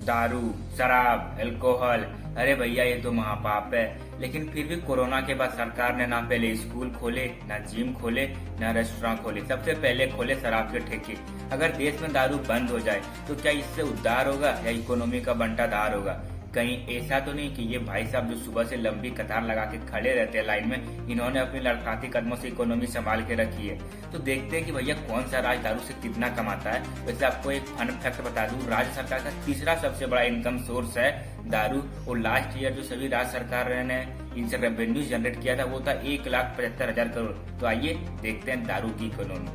दारू, शराब, अल्कोहल, अरे भैया ये तो महापाप है। लेकिन फिर भी कोरोना के बाद सरकार ने ना पहले स्कूल खोले, ना जिम खोले, ना रेस्टोरेंट खोले, सबसे पहले खोले शराब के ठेके। अगर देश में दारू बंद हो जाए तो क्या इससे उद्धार होगा या इकोनॉमी का बंटाधार होगा? कहीं ऐसा तो नहीं कि ये भाई साहब जो सुबह से लंबी कतार लगा के खड़े रहते हैं लाइन में, इन्होंने अपनी लड़खड़ाती कदमों से इकोनॉमी संभाल के रखी है। तो देखते हैं कि भैया कौन सा राज्य दारू से कितना कमाता है। वैसे आपको एक फन फैक्ट बता दूं, राज्य सरकार का तीसरा सबसे बड़ा इनकम सोर्स है दारू। और लास्ट ईयर जो सभी राज्य सरकार ने इनसे रेवेन्यू जनरेट किया था वो था 1,75,000 करोड़। तो आइए देखते हैं दारू की इकोनॉमी।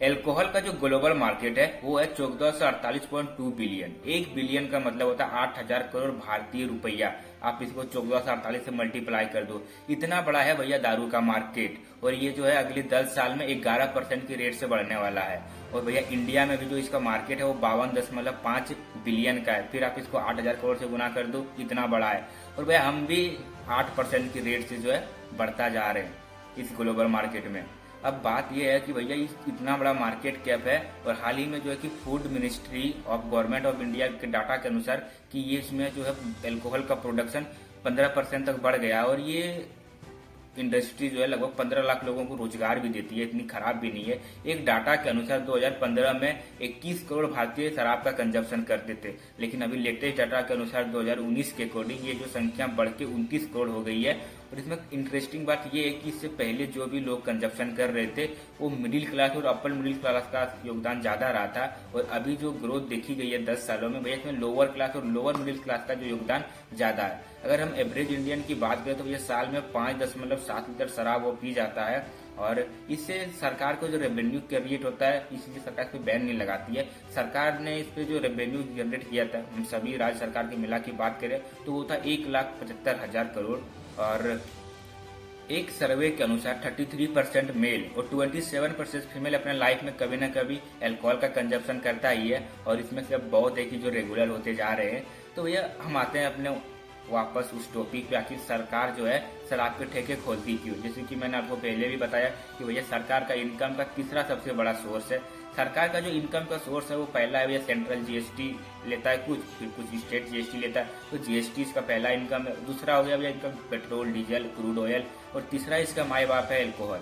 एल्कोहल का जो ग्लोबल मार्केट है वो है 1448.2 बिलियन। 1 बिलियन का मतलब होता है 8,000 करोड़ भारतीय रुपया। आप इसको 1448 से मल्टीप्लाई कर दो, इतना बड़ा है भैया दारू का मार्केट। और ये जो है अगले 10 साल में 11% की रेट से बढ़ने वाला है। और भैया इंडिया में भी जो इसका मार्केट है वो 52.5 बिलियन का है। फिर आप इसको 8,000 करोड़ से गुना कर दो, इतना बड़ा है। और भैया हम भी 8% की रेट से जो है बढ़ता जा रहे हैं इस ग्लोबल मार्केट में। अब बात यह है कि भैया इतना बड़ा मार्केट कैप है। और हाल ही में जो है कि food ministry of government of India के डाटा के अनुसार कि ये इसमें जो है अल्कोहल का प्रोडक्शन 15% तक बढ़ गया। और ये इंडस्ट्री जो है लगभग 15 लाख लोगों को रोजगार भी देती है, इतनी खराब भी नहीं है। एक डाटा के अनुसार 2015 में 21 करोड़ भारतीय शराब का कंजप्शन करते थे, लेकिन अभी लेटेस्ट डाटा के अनुसार 2019 के अकॉर्डिंग ये जो संख्या बढ़ के 29 करोड़ हो गई है। और इसमें इंटरेस्टिंग बात यह है कि इससे पहले जो भी लोग कंजप्शन कर रहे थे वो मिडिल क्लास और अपर मिडिल क्लास का योगदान ज्यादा रहा था। और अभी जो ग्रोथ देखी गई है 10 सालों में, भैया इसमें लोअर क्लास और लोअर मिडिल क्लास का जो योगदान ज्यादा है। अगर हम एवरेज इंडियन की बात करें तो भैया साल में 5.7 लीटर शराब वो पी जाता है। और इससे सरकार को जो रेवेन्यू क्रिएट होता है, इसलिए सरकार इस पे बैन नहीं लगाती है। सरकार ने इस पे जो रेवेन्यू जनरेट किया था, हम सभी राज्य सरकार की मिला की बात करें तो वो था 1,75,000 करोड़। और एक सर्वे के अनुसार 33% मेल और 27% फीमेल अपने लाइफ में कभी न कभी अल्कोहल का कंजप्शन करता ही है। और इसमें से अब बहुत है कि जो रेगुलर होते जा रहे हैं। तो भैया हम आते हैं अपने वापस उस टॉपिक पे, आखिर सरकार जो है शराब के ठेके खोलती क्यों? जैसे कि मैंने आपको पहले भी बताया कि भैया सरकार का इनकम का तीसरा सबसे बड़ा सोर्स है। सरकार का जो इनकम का सोर्स है वो पहला है भैया सेंट्रल जीएसटी लेता है कुछ, फिर कुछ स्टेट जीएसटी लेता है। तो जीएसटी इसका पहला इनकम है। दूसरा हो गया भैया income petrol, diesel, crude oil. और तीसरा इसका माई बाप है अल्कोहल।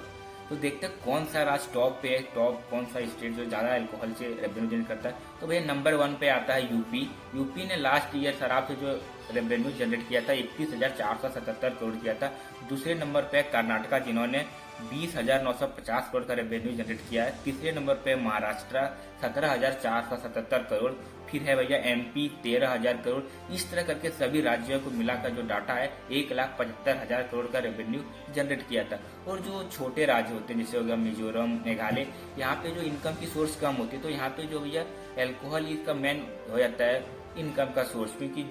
तो देखते हैं कौन सा राज्य टॉप पे है, टॉप कौन सा स्टेट जो ज्यादा अल्कोहल से रेवेन्यू जनरेट करता है। तो भैया नंबर 1 पे आता है यूपी। यूपी ने लास्ट ईयर शराब से जो रेवेन्यू जनरेट किया था 31,477 करोड़ किया था। दूसरे नंबर पे कर्नाटका जिन्होंने 20,950 करोड़ का रेवेन्यू जनरेट किया है। तीसरे नंबर पे महाराष्ट्र 17,477 करोड़। फिर है भैया एमपी 13,000 करोड़। इस तरह करके सभी राज्यों को मिलाकर जो डाटा है 1,75,000 करोड़ का रेवेन्यू जनरेट किया था। और जो छोटे राज्य होते हैं जैसे हो गया मिजोरम, मेघालय, यहाँ पे जो इनकम की सोर्स कम होती है तो यहाँ पे जो भैया अल्कोहल इसका मेन हो जाता है इनकम का सोर्स। क्योंकि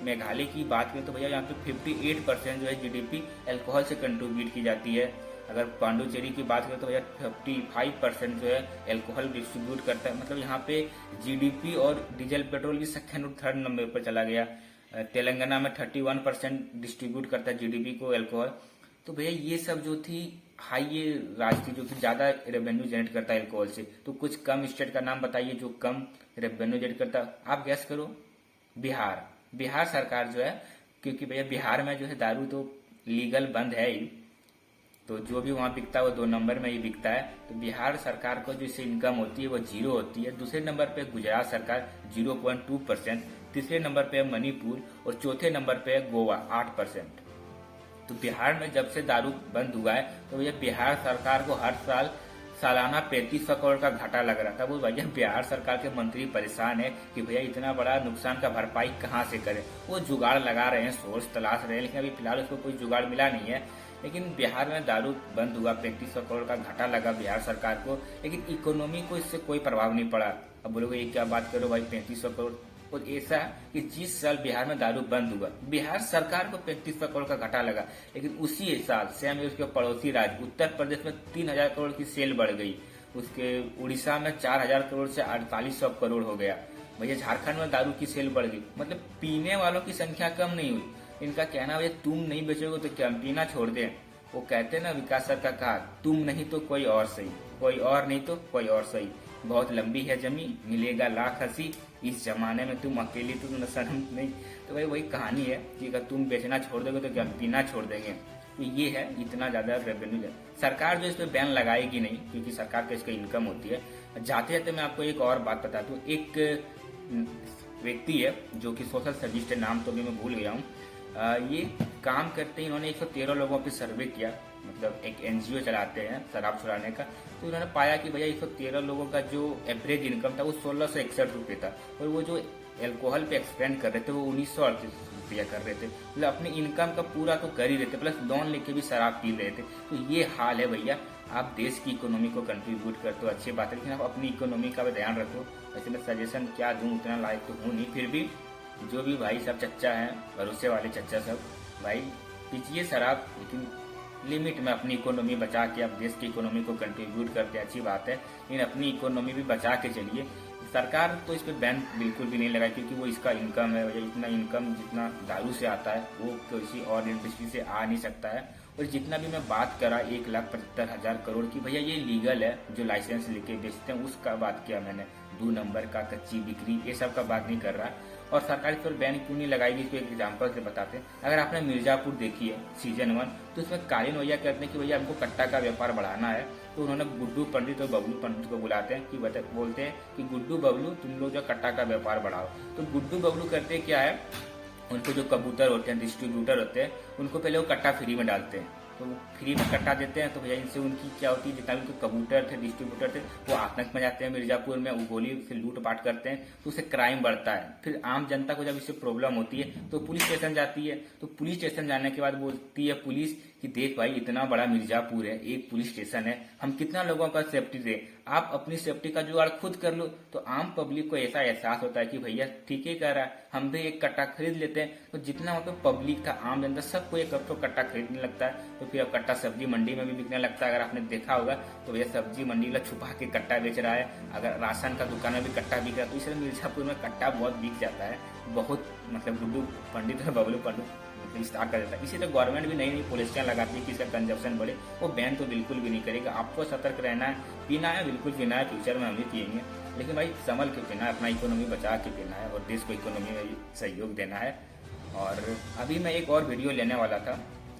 मेघालय की बात करें तो भैया यहाँ पे 58% जो है जीडीपी अल्कोहल से कंट्रीब्यूट की जाती है। अगर पांडुचेरी की बात करें तो भैया 55% जो है अल्कोहल डिस्ट्रीब्यूट करता है। मतलब यहाँ पे जीडीपी और डीजल पेट्रोल की संख्या 3rd नंबर पर चला गया। तेलंगाना में 31% डिस्ट्रीब्यूट करता है जीडीपी को अल्कोहल। तो भैया ये सब जो थी हाई ये राज्य जो थी ज्यादा रेवेन्यू जनरेट करता है अल्कोहल से। तो कुछ कम स्टेट का नाम बताइए जो कम रेवेन्यू जनरेट करता है। आप गैस करो। बिहार। बिहार सरकार जो है, क्योंकि भैया बिहार में जो है दारू तो लीगल बंद है ही, तो जो भी वहां बिकता है वो 2 नंबर में ही बिकता है। तो बिहार सरकार को जो इससे इनकम होती है वो 0 होती है। दूसरे नंबर पे गुजरात सरकार 0.2%। तीसरे नंबर पे है मणिपुर और चौथे नंबर पे है गोवा 8%। तो बिहार में जब से दारू बंद हुआ है तो ये बिहार सरकार को हर साल सालाना 3500 करोड़ का घाटा लग रहा था। वो भैया बिहार सरकार के मंत्री परेशान है कि भैया इतना बड़ा नुकसान का भरपाई कहाँ से करें। वो जुगाड़ लगा रहे हैं, सोर्स तलाश रहे हैं, लेकिन अभी फिलहाल उसको कोई जुगाड़ मिला नहीं है। लेकिन बिहार में दारू बंद हुआ, 3500 करोड़ का घाटा लगा बिहार सरकार को, लेकिन इकोनॉमी को इससे कोई प्रभाव नहीं पड़ा। अब बोलोगे ये क्या बात करो भाई 3500 करोड़। और ऐसा कि जिस साल बिहार में दारू बंद हुआ बिहार सरकार को 3500 करोड़ का घाटा लगा, लेकिन उसी साल सेम उसके पड़ोसी राज्य उत्तर प्रदेश में 3,000 करोड़ की सेल बढ़ गई। उसके उड़ीसा में 4,000 करोड़ से 4,800 करोड़ हो गया। भैया झारखंड में दारू की सेल बढ़ गई। मतलब पीने वालों की संख्या कम नहीं हुई। इनका कहना है तुम नहीं बेचोगे तो क्या पीना छोड़ दें। वो कहते हैं ना, विकास सर का कहा, तुम नहीं तो कोई और सही, कोई और नहीं तो कोई और सही, बहुत लंबी है जमी, मिलेगा लाख हंसी, इस जमाने में तुम अकेली तो न शर्म नहीं। तो भाई वही कहानी है कि अगर तुम बेचना छोड़ दोगे तो क्या पीना छोड़ देंगे। तो ये है, इतना ज्यादा रेवेन्यू है। सरकार जो इस पे बैन लगाएगी नहीं, क्योंकि सरकार का इसका इनकम होती है। जाते जाते मैं आपको एक और बात बता दूं, एक व्यक्ति है जो कि सोशल सर्विस है, नाम तो भी मैं भूल गया हूँ। ये काम करते ही इन्होंने 113 लोगों पे सर्वे किया, मतलब एक एनजीओ चलाते हैं शराब छुड़ाने का। तो इन्होंने पाया कि भैया 113 लोगों का जो एवरेज इनकम था वो 1661 रुपये था, और वो जो एल्कोहल पे एक्सपेंड कर रहे थे वो 1938 रुपया कर रहे थे। मतलब अपनी इनकम का पूरा तो कर ही रहे थे, प्लस लोन लेके भी शराब पी रहे थे। तो ये हाल है भैया। आप देश की इकोनॉमी को कंट्रीब्यूट करते हो, अच्छी बात है, लेकिन आप अपनी इकोनॉमी का भी ध्यान रखो। वैसे मैं सजेशन क्या दूं, उतना लायक तो हूँ नहीं, फिर भी जो भी भाई सब चच्चा हैं, भरोसे वाले चच्चा सब, भाई पीजिए शराब, लेकिन लिमिट में अपनी इकोनॉमी बचा के। आप देश की इकोनॉमी को कंट्रीब्यूट करते हैं, अच्छी बात है, लेकिन अपनी इकोनॉमी भी बचा के चलिए। सरकार तो इस पे बैन बिल्कुल भी नहीं लगाई, क्योंकि वो इसका इनकम है, इतना इनकम जितना दारू से आता है वो किसी और इंडस्ट्री से आ नहीं सकता है। और जितना भी मैं बात करा 1,75,000 करोड़ की, भैया ये लीगल है, जो लाइसेंस लेके बेचते हैं उसका बात किया मैंने। 2 नंबर का कच्ची बिक्री, ये सब का बात नहीं कर रहा। और सरकार इस पर बैन क्यों नहीं लगाएगी, इसको एक एग्जाम्पल से बताते हैं। अगर आपने मिर्जापुर देखी है सीजन 1, तो उसमें कालीन भैया कहते हैं कि भैया हमको कट्टा का व्यापार बढ़ाना है। तो उन्होंने गुड्डू पंडित और बबलू पंडित को बुलाते हैं कि बोलते हैं कि गुड्डू बबलू तुम लोग जो कट्टा का व्यापार बढ़ाओ। तो गुड्डू बबलू करते क्या है, उनको जो कबूतर होते हैं, डिस्ट्रीब्यूटर होते हैं, उनको पहले वो कट्टा फ्री में डालते हैं। तो वो फ्री में कट्टा देते हैं, तो भैया इनसे उनकी क्या होती है, जितना भी उनके कबूतर थे, डिस्ट्रीब्यूटर थे, वो आतंक में जाते हैं मिर्जापुर में, वो गोली से लूटपाट करते हैं, तो उससे क्राइम बढ़ता है। फिर आम जनता को जब इससे प्रॉब्लम होती है तो पुलिस स्टेशन जाती है। तो पुलिस स्टेशन जाने के बाद बोलती है पुलिस कि देख भाई, इतना बड़ा मिर्जापुर है, एक पुलिस स्टेशन है, हम कितना लोगों का सेफ्टी दे, आप अपनी सेफ्टी का जुगाड़ खुद कर लो। तो आम पब्लिक को ऐसा एहसास होता है कि भैया ठीक ही कह रहा है, हम भी एक कट्टा खरीद लेते हैं। तो जितना वहाँ पे पब्लिक था, आम जनता, सबको एक कट्टा खरीदने लगता है। तो फिर अब कट्टा सब्जी मंडी में भी बिकने लगता है। अगर आपने देखा होगा तो भैया सब्जी मंडी वाला छुपा के कट्टा बेच रहा है, अगर राशन का दुकान में भी कट्टा बिक रहा है। तो इसलिए मिर्जापुर में कट्टा बहुत बिक जाता है, बहुत, मतलब गुड्डू पंडित और बबलू पंडित स्टार्ट कर देता है। इसी तरह गवर्नमेंट भी नई नई पॉलिसियां लगाती है कि इसका कंजप्शन बढ़े, वो बैन तो बिल्कुल भी नहीं करेगा। आपको सतर्क रहना है, पीना है बिल्कुल पीना है, फ्यूचर में हम भी पियेंगे, लेकिन भाई संभल के पीना है, अपना इकोनॉमी बचा के पीना है, और देश को इकोनॉमी में सहयोग देना है। और अभी मैं एक और वीडियो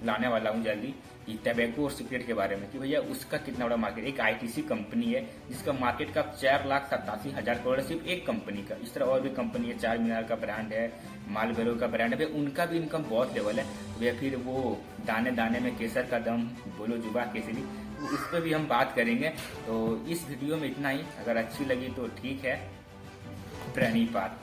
लाने वाला हूँ जल्दी, कि टैबेको और सिगरेट के बारे में, कि भैया उसका कितना बड़ा मार्केट। एक आईटीसी कंपनी है जिसका मार्केट का 4,87,000 करोड़ है, सिर्फ एक कंपनी का। इस तरह और भी कंपनी है, 4 मीनार का ब्रांड है, मालबेरो का ब्रांड है, उनका भी इनकम बहुत लेवल है। भैया फिर वो दाने दाने में केसर का दम, बोलो जुबा केसरी, तो इस पर भी हम बात करेंगे। तो इस वीडियो में इतना ही, अगर अच्छी लगी तो ठीक है, प्रणीपात।